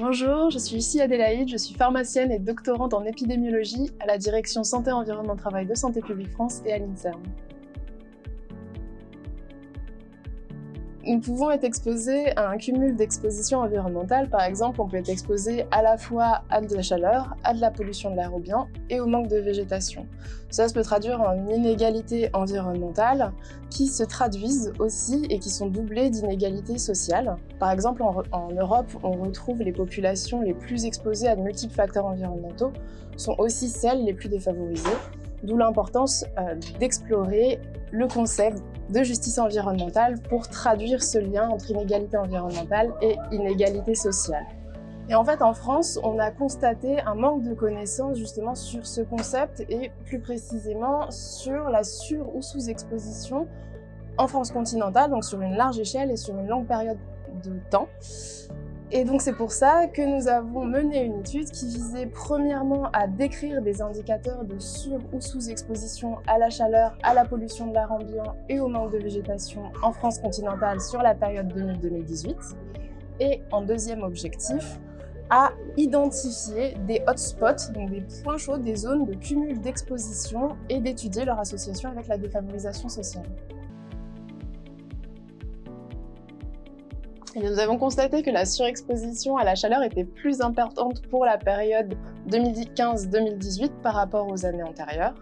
Bonjour, je suis Lucie Adélaïde, je suis pharmacienne et doctorante en épidémiologie à la direction Santé Environnement Travail de Santé publique France et à l'INSERM. Nous pouvons être exposés à un cumul d'expositions environnementales. Par exemple, on peut être exposé à la fois à de la chaleur, à de la pollution de l'air ambiant et au manque de végétation. Ça se peut traduire en inégalités environnementales qui se traduisent aussi et qui sont doublées d'inégalités sociales. Par exemple, en Europe, on retrouve les populations les plus exposées à de multiples facteurs environnementaux sont aussi celles les plus défavorisées, d'où l'importance d'explorer le concept de justice environnementale pour traduire ce lien entre inégalité environnementale et inégalité sociale. Et en fait, en France, on a constaté un manque de connaissances justement sur ce concept et plus précisément sur la sur- ou sous-exposition en France continentale, donc sur une large échelle et sur une longue période de temps. Et donc c'est pour ça que nous avons mené une étude qui visait premièrement à décrire des indicateurs de sur- ou sous-exposition à la chaleur, à la pollution de l'air ambiant et au manque de végétation en France continentale sur la période 2000-2018. Et en deuxième objectif, à identifier des hotspots, donc des points chauds, des zones de cumul d'exposition et d'étudier leur association avec la défavorisation sociale. Et nous avons constaté que la surexposition à la chaleur était plus importante pour la période 2015-2018 par rapport aux années antérieures.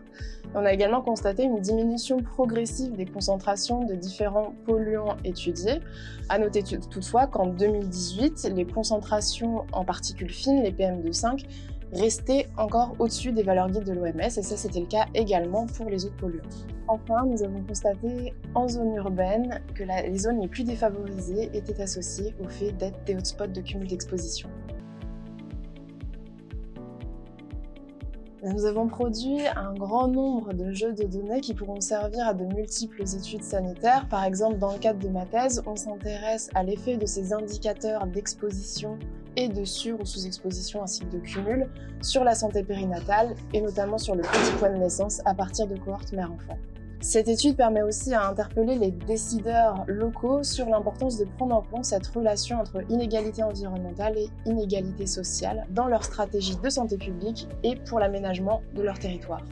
On a également constaté une diminution progressive des concentrations de différents polluants étudiés. À noter toutefois qu'en 2018, les concentrations en particules fines, les PM2,5, restaient encore au-dessus des valeurs guides de l'OMS, et ça c'était le cas également pour les autres polluants. Enfin, nous avons constaté en zone urbaine que les zones les plus défavorisées étaient associées au fait d'être des hotspots de cumul d'exposition. Nous avons produit un grand nombre de jeux de données qui pourront servir à de multiples études sanitaires. Par exemple, dans le cadre de ma thèse, on s'intéresse à l'effet de ces indicateurs d'exposition et de sur- ou sous-exposition ainsi que de cumul sur la santé périnatale et notamment sur le petit point de naissance à partir de cohortes mère-enfant. Cette étude permet aussi à interpeller les décideurs locaux sur l'importance de prendre en compte cette relation entre inégalité environnementale et inégalité sociale dans leur stratégie de santé publique et pour l'aménagement de leur territoire.